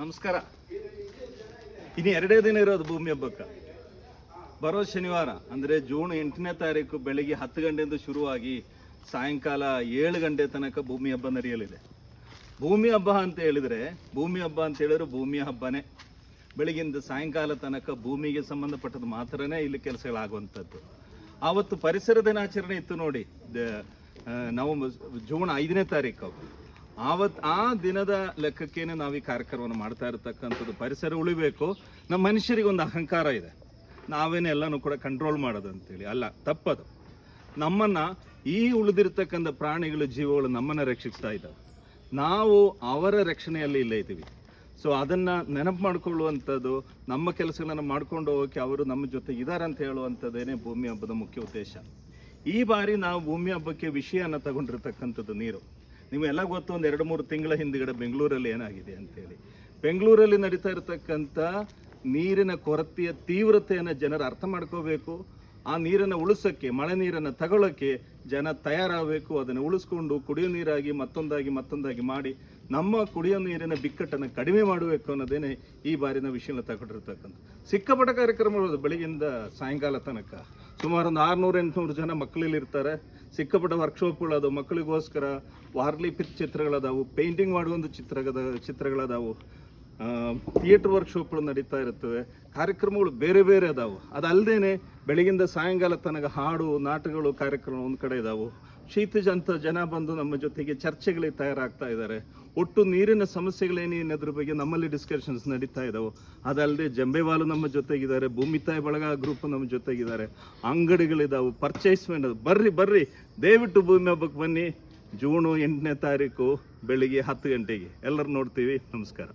ನಮಸ್ಕಾರ. ಇನ್ನು 2 ದಿನ ಇರೋದು ಭೂಮಿ ಹಬ್ಬಕ್ಕೆ. ಬರೋ ಶನಿವಾರ ಅಂದರೆ ಜೂನ್ 8ನೇ ತಾರೀಕು ಬೆಳಿಗ್ಗೆ 10 ಗಂಟೆಯಿಂದ ಶುರುವಾಗಿ ಸಾಯಂಕಾಲ 7 ಗಂಟೆ ತನಕ ಭೂಮಿ ಹಬ್ಬ ನಡೆಯಲಿದೆ. ಭೂಮಿ ಹಬ್ಬ ಅಂತ ಹೇಳಿದರೆ ಭೂಮಿಯ ಹಬ್ಬನೇ. ಬೆಳಗಿಂದ ಸಾಯಂಕಾಲ ತನಕ ಭೂಮಿಗೆ ಸಂಬಂಧಪಟ್ಟದ್ದು ಮಾತ್ರನೇ ಇಲ್ಲಿ ಕೆಲಸಗಳಾಗುವಂಥದ್ದು. ಆವತ್ತು ಪರಿಸರ ದಿನಾಚರಣೆ ಇತ್ತು ನೋಡಿ, ಜೂನ್ 5ನೇ ತಾರೀಕು. ಆ ದಿನದ ಲೆಕ್ಕಕ್ಕೇನೆ ನಾವು ಈ ಕಾರ್ಯಕ್ರಮವನ್ನು ಮಾಡ್ತಾ ಇರತಕ್ಕಂಥದ್ದು. ಪರಿಸರ ಉಳಿಬೇಕು, ನಮ್ಮ ಮನುಷ್ಯರಿಗೆ ಒಂದು ಅಹಂಕಾರ ಇದೆ, ನಾವೇನೇ ಎಲ್ಲನೂ ಕೂಡ ಕಂಟ್ರೋಲ್ ಮಾಡೋದು ಅಂತೇಳಿ. ಅಲ್ಲ, ತಪ್ಪದು. ನಮ್ಮನ್ನು ಈ ಉಳಿದಿರ್ತಕ್ಕಂಥ ಪ್ರಾಣಿಗಳು, ಜೀವಗಳು ನಮ್ಮನ್ನು ರಕ್ಷಿಸ್ತಾ ಇದ್ದಾವೆ, ನಾವು ಅವರ ರಕ್ಷಣೆಯಲ್ಲಿ ಇಲ್ಲೇ ಇದ್ದೀವಿ. ಸೊ ಅದನ್ನು ನೆನಪು ಮಾಡಿಕೊಳ್ಳುವಂಥದ್ದು, ನಮ್ಮ ಕೆಲಸಗಳನ್ನು ಮಾಡ್ಕೊಂಡು ಹೋಗೋಕ್ಕೆ ಅವರು ನಮ್ಮ ಜೊತೆ ಇದ್ದಾರೆ ಅಂತ ಹೇಳುವಂಥದ್ದೇನೆ ಭೂಮಿ ಹಬ್ಬದ ಮುಖ್ಯ ಉದ್ದೇಶ. ಈ ಬಾರಿ ನಾವು ಭೂಮಿ ಹಬ್ಬಕ್ಕೆ ವಿಷಯನ ತಗೊಂಡಿರ್ತಕ್ಕಂಥದ್ದು ನೀರು. ನಿಮಗೆಲ್ಲ ಗೊತ್ತು, ಒಂದು 2-3 ತಿಂಗಳ ಹಿಂದುಗಡೆ ಬೆಂಗಳೂರಲ್ಲಿ ಏನಾಗಿದೆ ಅಂತೇಳಿ. ಬೆಂಗಳೂರಲ್ಲಿ ನಡೀತಾ ಇರತಕ್ಕಂಥ ನೀರಿನ ಕೊರತೆಯ ತೀವ್ರತೆಯನ್ನು ಜನರು ಅರ್ಥ ಮಾಡ್ಕೋಬೇಕು. ಆ ನೀರನ್ನು ಉಳಿಸೋಕ್ಕೆ, ಮಳೆ ನೀರನ್ನು ತಗೊಳ್ಳೋಕ್ಕೆ ಜನ ತಯಾರಾಗಬೇಕು. ಅದನ್ನು ಉಳಿಸ್ಕೊಂಡು ಕುಡಿಯೋ ನೀರಾಗಿ ಮತ್ತೊಂದಾಗಿ ಮಾಡಿ ನಮ್ಮ ಕುಡಿಯೋ ನೀರಿನ ಬಿಕ್ಕಟ್ಟನ್ನು ಕಡಿಮೆ ಮಾಡಬೇಕು ಅನ್ನೋದೇನೆ ಈ ಬಾರಿನ ವಿಷಯನ ತಗೊಂಡಿರ್ತಕ್ಕಂಥ. ಸಿಕ್ಕಾಪಟ್ಟ ಕಾರ್ಯಕ್ರಮಗಳು ಬೆಳಗಿಂದ ಸಾಯಂಕಾಲ ತನಕ. ಸುಮಾರು ಒಂದು 600-800 ಜನ ಮಕ್ಕಳಲ್ಲಿರ್ತಾರೆ. ಸಿಕ್ಕಾಪಟ್ಟ ವರ್ಕ್ಶಾಪ್ಗಳು ಅದು ಮಕ್ಕಳಿಗೋಸ್ಕರ. ವಾರ್ಲಿ ಪಿಚ್ ಚಿತ್ರಗಳದಾವು, ಪೇಂಟಿಂಗ್ ಮಾಡುವಂಥ ಚಿತ್ರಗಳದಾವು, ಥಿಯೇಟ್ರ್ ವರ್ಕ್ಶಾಪ್ಗಳು ನಡೀತಾ ಇರ್ತವೆ. ಕಾರ್ಯಕ್ರಮಗಳು ಬೇರೆ ಬೇರೆ ಅದಾವು. ಅದಲ್ಲದೆ ಬೆಳಗಿಂದ ಸಾಯಂಕಾಲ ತನಕ ಹಾಡು, ನಾಟಕಗಳು, ಕಾರ್ಯಕ್ರಮ ಒಂದು ಕಡೆ ಇದಾವು. ಶೀತಜಂತ ಜನ ಬಂದು ನಮ್ಮ ಜೊತೆಗೆ ಚರ್ಚೆಗಳಿಗೆ ತಯಾರಾಗ್ತಾ ಇದ್ದಾರೆ. ಒಟ್ಟು ನೀರಿನ ಸಮಸ್ಯೆಗಳೇನೇನದ್ರ ಬಗ್ಗೆ ನಮ್ಮಲ್ಲಿ ಡಿಸ್ಕಷನ್ಸ್ ನಡೀತಾ ಇದ್ದಾವೆ. ಅದಲ್ಲದೆ ಜಂಬೆವಾಲು ನಮ್ಮ ಜೊತೆಗಿದ್ದಾರೆ, ಭೂಮಿ ತಾಯಿ ಬಳಗ ಗ್ರೂಪ್ ನಮ್ಮ ಜೊತೆಗಿದ್ದಾರೆ, ಅಂಗಡಿಗಳಿದ್ದಾವೆ, ಪರ್ಚೇಸ್ಮೆಂಟ್. ಬರ್ರಿ ದಯವಿಟ್ಟು ಭೂಮಿ ಹಬ್ಬಕ್ಕೆ ಬನ್ನಿ. ಜೂನ್ 8ನೇ ತಾರೀಕು ಬೆಳಿಗ್ಗೆ 10 ಗಂಟೆಗೆ ಎಲ್ಲರೂ ನೋಡ್ತೀವಿ. ನಮಸ್ಕಾರ.